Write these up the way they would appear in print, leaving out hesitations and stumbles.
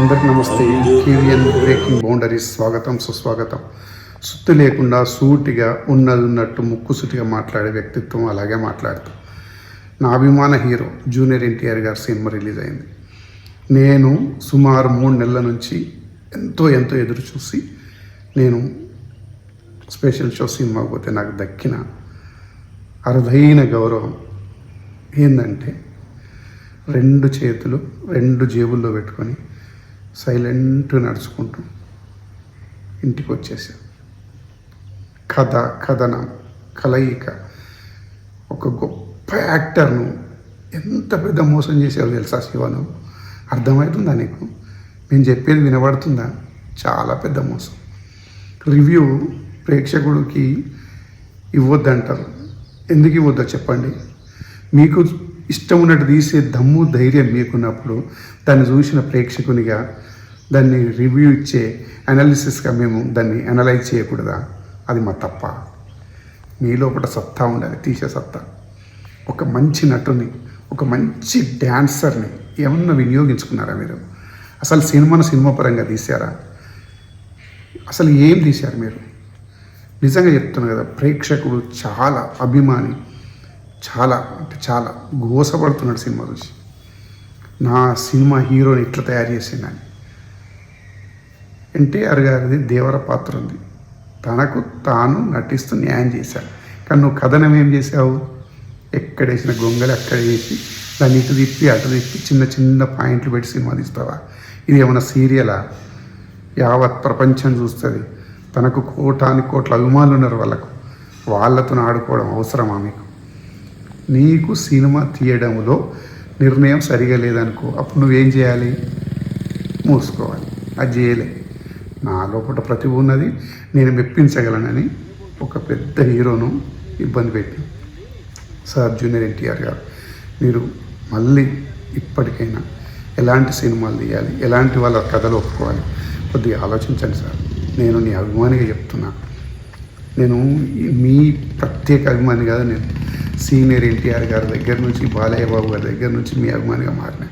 అందరికి నమస్తే. కేవీఎన్ breaking boundaries స్వాగతం సుస్వాగతం. సుత్తి లేకుండా సూటిగా ఉన్నట్టు ముక్కుసూటిగా మాట్లాడే వ్యక్తిత్వం అలాగే మాట్లాడతాం. నా అభిమాన హీరో జూనియర్ ఎన్టీఆర్ గారి సినిమా రిలీజ్ అయింది. నేను సుమారు 3 నెలల నుంచి ఎంతో ఎదురు చూసి నేను స్పెషల్ షో సినిమాకి పోతే నాకు దక్కిన అరుదైన గౌరవం ఏంటంటే 2 చేతులు 2 జేబుల్లో పెట్టుకొని సైలెంట్గా నడుచుకుంటూ ఇంటికి వచ్చేసా. కథనం కలయిక ఒక గొప్ప యాక్టర్ను ఎంత పెద్ద మోసం చేశారో తెలుసా శివను? అర్థమవుతుందా నీకు? నేను చెప్పేది వినబడుతుందా? చాలా పెద్ద మోసం. రివ్యూ ప్రేక్షకుడికి ఇవ్వద్దంటారు. ఎందుకు ఇవ్వద్దో చెప్పండి? మీకు ఇష్టం ఉన్నట్టు తీసే దమ్ము ధైర్యం మీకున్నప్పుడు దాన్ని చూసిన ప్రేక్షకునిగా దాన్ని రివ్యూ ఇచ్చే అనాలిసిస్గా మేము దాన్ని అనలైజ్ చేయకూడదా? అది మా తప్ప. మీ లోపల సత్తా ఉండాలి, తీసే సత్తా. ఒక మంచి నటుని, ఒక మంచి డ్యాన్సర్ని ఏమన్నా వినియోగించుకున్నారా మీరు? అసలు సినిమా పరంగా తీశారా? అసలు ఏం తీశారు మీరు? నిజంగా చెప్తున్నా కదా, ప్రేక్షకుడు చాలా అభిమాని, చాలా అంటే చాలా గోసపడుతున్నాడు సినిమా చూసి. నా సినిమా హీరోని ఇట్లా తయారు చేసిందని. ఎన్టీఆర్ గారిది దేవర పాత్ర ఉంది, తనకు తాను నటిస్తూ న్యాయం చేశాడు. కానీ నువ్వు కథనం ఏం చేసావు? ఎక్కడేసిన గొంగలు అక్కడ వేసి దాన్ని ఇటు తిప్పి అటు తిప్పి చిన్న పాయింట్లు పెట్టి సినిమా తీస్తావా? ఇది ఏమైనా సీరియలా? యావత్ ప్రపంచం చూస్తుంది. తనకు కోట్ల అభిమానులు ఉన్నారు, వాళ్ళతో ఆడుకోవడం అవసరమా మీకు? నీకు సినిమా తీయడంలో నిర్ణయం సరిగా లేదనుకో, అప్పుడు నువ్వేం చేయాలి? మూసుకోవాలి. అది చేయలే. నా లోపల ప్రతిభ ఉన్నది, నేను మెప్పించగలనని ఒక పెద్ద హీరోను ఇబ్బంది పెట్టి. సార్ జూనియర్ ఎన్టీఆర్ గారు, మీరు మళ్ళీ ఇప్పటికైనా ఎలాంటి సినిమాలు తీయాలి, ఎలాంటి వాళ్ళ కథలు ఒప్పుకోవాలి, కొద్దిగా ఆలోచించండి సార్. నేను నీ అభిమానిగా చెప్తున్నా. నేను మీ ప్రత్యేక అభిమాని కాదు, నేను సీనియర్ ఎన్టీఆర్ గారి దగ్గర నుంచి బాలయ్య బాబు గారి దగ్గర నుంచి మీ అభిమానిగా మారిన.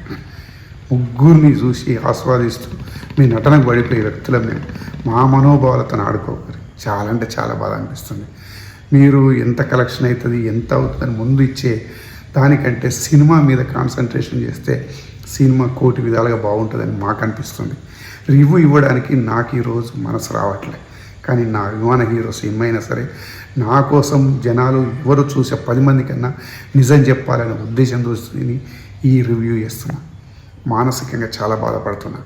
ముగ్గురిని చూసి ఆస్వాదిస్తూ మీ నటనకు పడిపోయే వ్యక్తులం మేము. మా మనోభావాలతో ఆడుకోకరు. చాలా అంటే చాలా బాధ అనిపిస్తుంది. మీరు ఎంత కలెక్షన్ అవుతుంది, ఎంత అవుతుందని ముందు ఇచ్చే దానికంటే సినిమా మీద కాన్సన్ట్రేషన్ చేస్తే సినిమా కోటి విధాలుగా బాగుంటుందని మాకు అనిపిస్తుంది. రివ్యూ ఇవ్వడానికి నాకు ఈరోజు మనసు రావట్లే. కానీ నా అభిమాన హీరో సినిమా అయినా సరే నా కోసం జనాలు ఎవరు చూసే 10 మంది కన్నా నిజం చెప్పాలనే ఉద్దేశం చూసి ఈ రివ్యూ చేస్తున్నా. మానసికంగా చాలా బాధపడుతున్నా.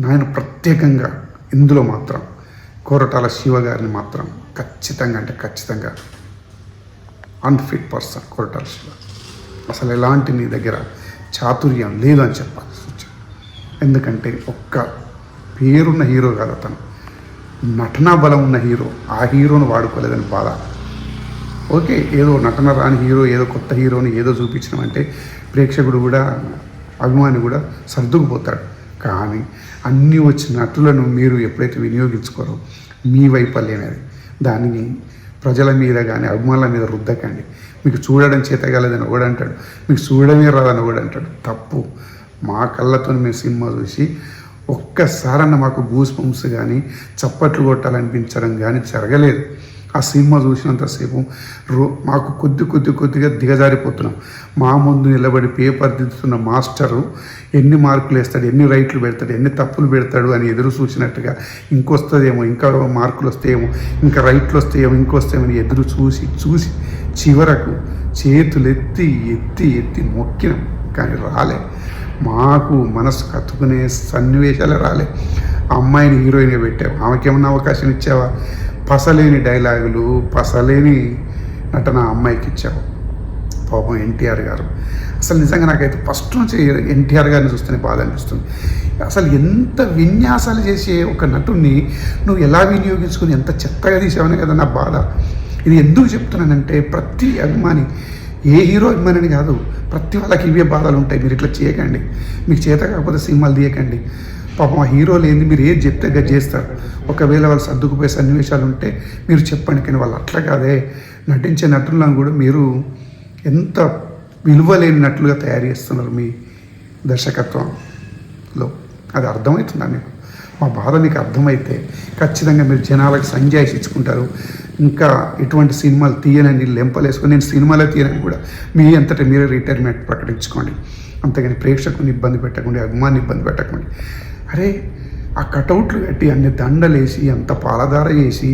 నేను ప్రత్యేకంగా ఇందులో మాత్రం కొరటాల శివ గారిని మాత్రం ఖచ్చితంగా అన్ఫిట్ పర్సన్ కొరటాల శివ. అసలు ఎలాంటి నీ దగ్గర చాతుర్యం లేదు అని చెప్పాలి. ఎందుకంటే ఒక్క పేరున్న హీరో కాదు అతను, నటనా బలం ఉన్న హీరో. ఆ హీరోను వాడుకోలేదని బాధ. ఓకే, ఏదో నటన రాని హీరో, ఏదో కొత్త హీరోని ఏదో చూపించినామంటే ప్రేక్షకుడు కూడా అభిమాని కూడా సర్దుకుపోతాడు. కానీ అన్నీ వచ్చిన నటులను మీరు ఎప్పుడైతే వినియోగించుకోరో మీ వైఫల్యమేది. దానిని ప్రజల మీద కానీ అభిమానుల మీద రుద్దకండి. మీకు చూడడం చేతగాలేదని ఒకడంటాడు, మీకు చూడడమే రాదని ఒకడంటాడు. తప్పు. మా కళ్ళతో మేము సినిమా చూసి ఒక్కసారన్న మాకు గూస్ బంప్స్ కానీ చప్పట్లు కొట్టాలనిపించడం కానీ జరగలేదు. ఆ సినిమా చూసినంతసేపు మాకు కొద్దిగా దిగజారిపోతున్నాం. మా ముందు నిలబడి పేపర్ దిద్దుతున్న మాస్టరు ఎన్ని మార్కులు వేస్తాడు, ఎన్ని రైట్లు పెడతాడు, ఎన్ని తప్పులు పెడతాడు అని ఎదురు చూసినట్టుగా ఇంకొస్తుందేమో, ఇంకా మార్కులు వస్తాయేమో, ఇంకా రైట్లు వస్తాయేమో, ఇంకొస్తాయేమో అని ఎదురు చూసి చివరకు చేతులు ఎత్తి మొక్కినాం. కానీ రాలే. మాకు మనసు కత్తుకునే సన్నివేశాలు రాలే. ఆ అమ్మాయిని హీరోయిన్గా పెట్టావు, ఆమెకేమన్నా అవకాశం ఇచ్చావా? పసలేని డైలాగులు, పసలేని నటన అమ్మాయికి ఇచ్చావు. పాపం ఎన్టీఆర్ గారు. అసలు నిజంగా నాకైతే ఫస్ట్ నుంచి ఎన్టీఆర్ గారిని చూస్తేనే బాధ అనిపిస్తుంది. అసలు ఎంత విన్యాసాలు చేసే ఒక నటుడిని నువ్వు ఎలా వినియోగించుకుని ఎంత చెత్తగా తీసావనే కదా నా బాధ. ఇది ఎందుకు చెప్తున్నానంటే ప్రతి అభిమాని, ఏ హీరో అభిమానిని కాదు, ప్రతి వాళ్ళకి ఇవే బాధలు ఉంటాయి. మీరు ఇట్లా చేయకండి. మీకు చేత కాకపోతే సినిమాలు తీయకండి. పాపం ఆ హీరోలు ఏంది, మీరు ఏది చెప్తే గది చేస్తారు. ఒకవేళ వాళ్ళు సర్దుకుపోయే సన్నివేశాలు ఉంటే మీరు చెప్పండి. కానీ వాళ్ళు అట్లా కాదే. నటించే నటులను కూడా మీరు ఎంత విలువ లేనట్లుగా తయారు చేస్తున్నారు మీ దర్శకత్వంలో. అది అర్థమవుతుందా మీకు? మా బాధ మీకు అర్థమైతే ఖచ్చితంగా మీరు జనాలకు సంజాయిషి ఇచ్చుకుంటారు. ఇంకా ఇటువంటి సినిమాలు తీయనని లెంపలేసుకొని నేను సినిమాలే తీయనని కూడా మీ అంతటా మీరే రిటైర్మెంట్ ప్రకటించుకోండి. అంతేగాని ప్రేక్షకుని ఇబ్బంది పెట్టకండి, అభిమాని ఇబ్బంది పెట్టకండి. అరే ఆ కటౌట్లు కట్టి అన్ని దండలేసి అంత పాలధార చేసి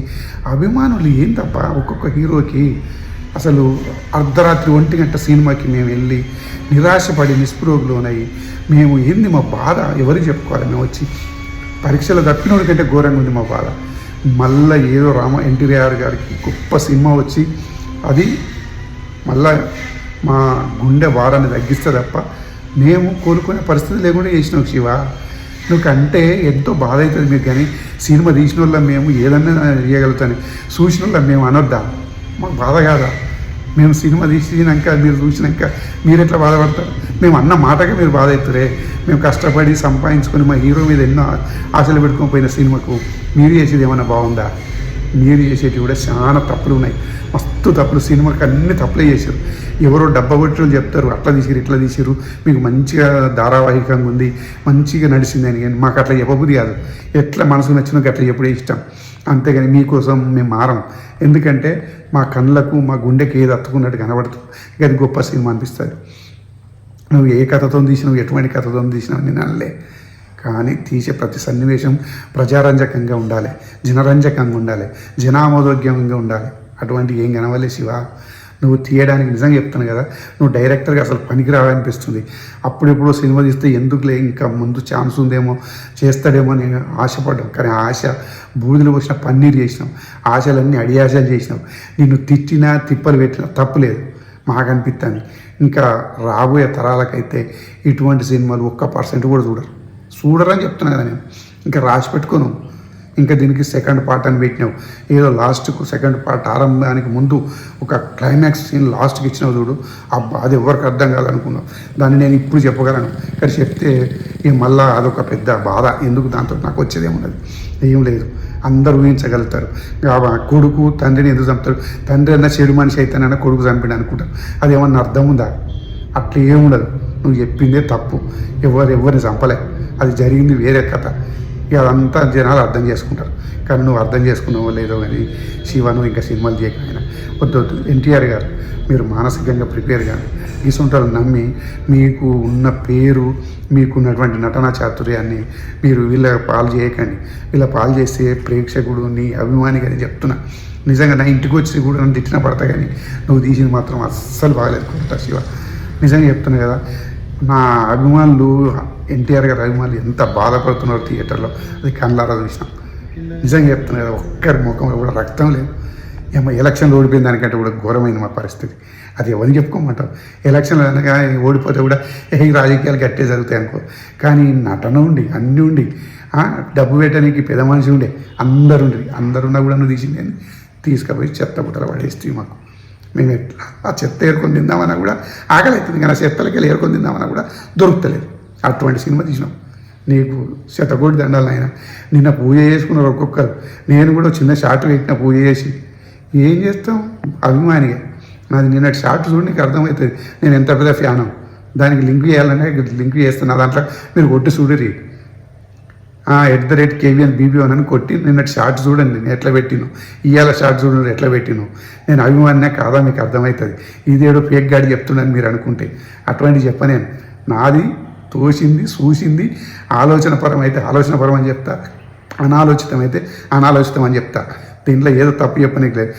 అభిమానులు ఏం తప్ప ఒక్కొక్క హీరోకి అసలు అర్ధరాత్రి 1 గంట సినిమాకి మేము వెళ్ళి నిరాశపడి నిస్పృహలోనయ్యి మేము ఏంది మా బాధ ఎవరికి చెప్పుకోవాలి? మేము వచ్చి పరీక్షలు తప్పినోడి కంటే ఘోరంగా ఉంది మా బాధ. మళ్ళీ ఏదో ఎన్టీఆర్ గారికి గొప్ప సినిమా వచ్చి అది మళ్ళా మా గుండె భారాన్ని తగ్గిస్తే తప్ప మేము కోలుకునే పరిస్థితి లేకుండా చేసినావు శివ. నువ్వు అంటే ఎంతో బాధ అవుతుంది మీకు. కానీ సినిమా తీసిన వల్ల మేము ఏదన్నా చేయగలుగుతాను, చూసిన వల్ల మేము అనొద్దా? మాకు బాధ కాదా? మేము సినిమా తీసినాక మీరు చూసినాక మీరు ఎట్లా బాధపడతారు? మేము అన్న మాటగా మీరు బాధ అవుతారే. మేము కష్టపడి సంపాదించుకొని మా హీరో మీద ఎన్నో ఆశలు పెట్టుకొని పోయిన సినిమాకు మీరు చేసేది ఏమైనా బాగుందా? మీరు చేసేవి కూడా చాలా తప్పులు ఉన్నాయి, మస్తు తప్పులు. సినిమాకి అన్ని తప్పులే చేశారు. ఎవరో డబ్బగొట్టులు చెప్తారు అట్లా తీసిరు ఇట్లా తీసిరు, మీకు మంచిగా ధారావాహికంగా ఉంది, మంచిగా నడిచిందని. కానీ మాకు అట్లా చెప్పబుద్ధి కాదు. ఎట్లా మనసుకు నచ్చినకు అట్లా ఎప్పుడే ఇష్టం. అంతేగాని మీకోసం మేము మారం. ఎందుకంటే మా కళ్ళకు మా గుండెకి ఏది అత్తుకున్నట్టు కనబడుతుంది. ఇక అది గొప్ప సినిమా అనిపిస్తుంది. నువ్వు ఏ కథతో తీసినావు, ఎటువంటి కథతో తీసినావు నేను అనలే. కానీ తీసే ప్రతి సన్నివేశం ప్రజారంజకంగా ఉండాలి, జనరంజకంగా ఉండాలి, జనామోదోగ్యంగా ఉండాలి. అటువంటి ఏం కనవలే శివ. నువ్వు తీయడానికి నిజంగా చెప్తాను కదా, నువ్వు డైరెక్టర్గా అసలు పనికిరావనిపిస్తుంది. అప్పుడెప్పుడో సినిమా తీస్తే ఎందుకులే ఇంకా ముందు ఛాన్స్ ఉందేమో చేస్తాడేమో నేను ఆశపడ్డాం. కానీ ఆశ బూడిదలు పోసిన పన్నీరు చేసినాం, ఆశలన్నీ అడియాశలు చేసినాం. నిన్ను తిట్టినా తిప్పలు పెట్టినా తప్పులేదు మాకు అనిపిస్తుంది. ఇంకా రాబోయే తరాలకైతే ఇటువంటి సినిమాలు 1% కూడా చూడరని చెప్తున్నా కదా నేను. ఇంకా రాసి పెట్టుకోను. ఇంకా దీనికి సెకండ్ పార్ట్ అని పెట్టినావు. ఏదో లాస్ట్కు సెకండ్ పార్ట్ ఆరంభానికి ముందు ఒక క్లైమాక్స్ సీన్ లాస్ట్కి ఇచ్చినావు చూడు, అబ్బా అది ఎవరికి అర్థం కాదనుకున్నావు. దాన్ని నేను ఇప్పుడు చెప్పగలను. కానీ చెప్తే ఇక మళ్ళా అదొక పెద్ద బాధ. ఎందుకు దాంతో నాకు వచ్చేదేమున్నది? ఏం లేదు, అందరూ ఊహించగలుగుతారు. కొడుకు తండ్రిని ఎందుకు చంపుతారు? తండ్రి అన్న చెడు మనిషి అయితేనన్నా కొడుకు చంపిడు అనుకుంటారు. అది ఏమన్నా అర్థం ఉందా? అట్లా ఏముండదు. నువ్వు చెప్పిందే తప్పు. ఎవరిని చంపలే, అది జరిగింది వేరే కథ. ఇక అదంతా జనాలు అర్థం చేసుకుంటారు. కానీ నువ్వు అర్థం చేసుకున్నావో లేదో కానీ శివ నువ్వు ఇంకా సినిమాలు చేయకపోయినా వద్దు. ఎన్టీఆర్ గారు మీరు మానసికంగా ప్రిపేర్ కానీ గీసుంటారు నమ్మి మీకు ఉన్న పేరు మీకున్నటువంటి నటనా చాతుర్యాన్ని మీరు వీళ్ళ పాలు చేయకండి. వీళ్ళ పాలు చేస్తే ప్రేక్షకుడు నీ అభిమాని కానీ చెప్తున్నా. నిజంగా నా ఇంటికి వచ్చి కూడా నన్ను తిట్టినా పడతా. కానీ నువ్వు తీసింది మాత్రం అస్సలు బాగలేదు కొడతా శివ. నిజంగా చెప్తున్నా కదా, నా అభిమానులు ఎన్టీఆర్ గారి అభిమానులు ఎంత బాధపడుతున్నారు థియేటర్లో అది కళ్ళారా చూసినాం. నిజంగా చెప్తున్నా కదా, ఒక్కరి ముఖంలో కూడా రక్తం లేదు. ఏమో ఎలక్షన్లో ఓడిపోయిన దానికంటే కూడా ఘోరమైన మా పరిస్థితి. అది ఎవరిని చెప్పుకోమంటారు? ఎలక్షన్లు అనగా ఓడిపోతే కూడా ఈ రాజకీయాలు గట్టే జరుగుతాయి అనుకో. కానీ నటన ఉండి అన్నీ ఉండి డబ్బు పెట్టడానికి పెద్ద మనిషి ఉండే అందరున్నా కూడా నువ్వు తీసింది అని తీసుకుపోయి చెత్త బుట్టలు పడేస్తే మాకు మేము ఎట్లా ఆ చెత్త ఏరుకొని తిందామన్నా కూడా ఆకలి అవుతుంది. కానీ ఆ చెత్తలకి వెళ్ళి ఏరుకొని తిందామన్నా కూడా దొరుకుతలేదు. అటువంటి సినిమా తీసినాం. నీకు శతకోటి దండాలు ఆయన. నిన్న పూజ చేసుకున్నారు ఒక్కొక్కరు. నేను కూడా చిన్న షార్ట్ పెట్టిన పూజ చేసి ఏం చేస్తాం అభిమానిగా. నాది నిన్నటి షార్ట్ చూడు నీకు అర్థమవుతుంది నేను ఎంత పెద్ద ఫ్యాను. దానికి లింక్ చేయాలనే లింక్ చేస్తున్నా. దాంట్లో మీరు కొట్టి చూడరి @KVNBB1 అని కొట్టి నిన్నటి షార్ట్ చూడండి నేను ఎట్లా పెట్టిను, ఇవాళ షార్ట్ చూడండి ఎట్లా పెట్టిను. నేను అభిమానినే కాదా మీకు అర్థమవుతుంది. ఇదేదో ఫేక్ గాడి చెప్తున్నాను మీరు అనుకుంటే. అటువంటి చెప్పనేను. నాది తోసింది చూసింది ఆలోచనపరం అయితే ఆలోచనపరం అని చెప్తా, అనాలోచితం అయితే అనాలోచితం అని చెప్తా. దీంట్లో ఏదో తప్పు చెప్పనీకి లేదు.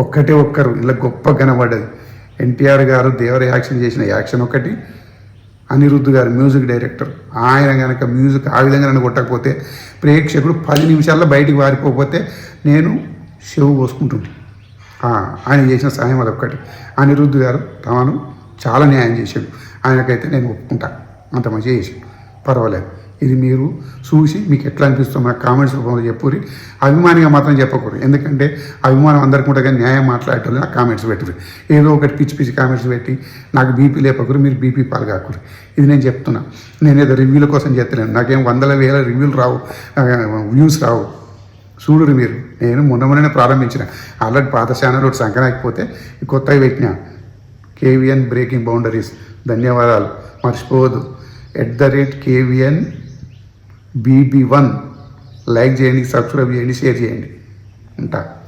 ఒక్కరు ఇలా గొప్ప కనబడ్డది. ఎన్టీఆర్ గారు దేవర యాక్షన్ చేసిన యాక్షన్ ఒకటి, అనిరుద్ధ్ గారు మ్యూజిక్ డైరెక్టర్. ఆయన కనుక మ్యూజిక్ ఆ విధంగా నన్ను కొట్టకపోతే ప్రేక్షకుడు 10 నిమిషాల్లో బయటికి వారిపోతే నేను షెవ్ పోసుకుంటుంది. ఆయన చేసిన సాయం అదొక్కటి. అనిరుద్ధ్ గారు తాను చాలా న్యాయం చేశాడు. ఆయనకైతే నేను ఒప్పుకుంటా, అంత మంచిగా చేశాడు, పర్వాలేదు. ఇది మీరు చూసి మీకు ఎట్లా అనిపిస్తుందో నాకు కామెంట్స్ రూపంలో చెప్పురి. అభిమానిగా మాత్రం చెప్పకూడదు. ఎందుకంటే అభిమానం అందరికీ ఉంటుంది. కానీ న్యాయం మాట్లాడేటోళ్ళు నాకు కామెంట్స్ పెట్టుకుని ఏదో ఒకటి పిచ్చి కామెంట్స్ పెట్టి నాకు బీపీ లేపకూరు, మీరు బీపీ పాలు కాకూరు. ఇది నేను చెప్తున్నా. నేను ఏదో రివ్యూల కోసం చెప్తలేను. నాకేం 100,000 రివ్యూలు రావు, వ్యూస్ రావు. చూడురు మీరు. నేను మొన్ననే ప్రారంభించిన. ఆల్రెడీ పాత ఛానల్ ఒకటి సంకనాకపోతే కొత్తగా పెట్టిన KVN బ్రేకింగ్ బౌండరీస్. ధన్యవాదాలు. మర్చిపోవద్దు. @KVN BB1 లైక్ చేయండి, సబ్స్క్రైబ్ చేయండి, షేర్ చేయండి. ఉంటా.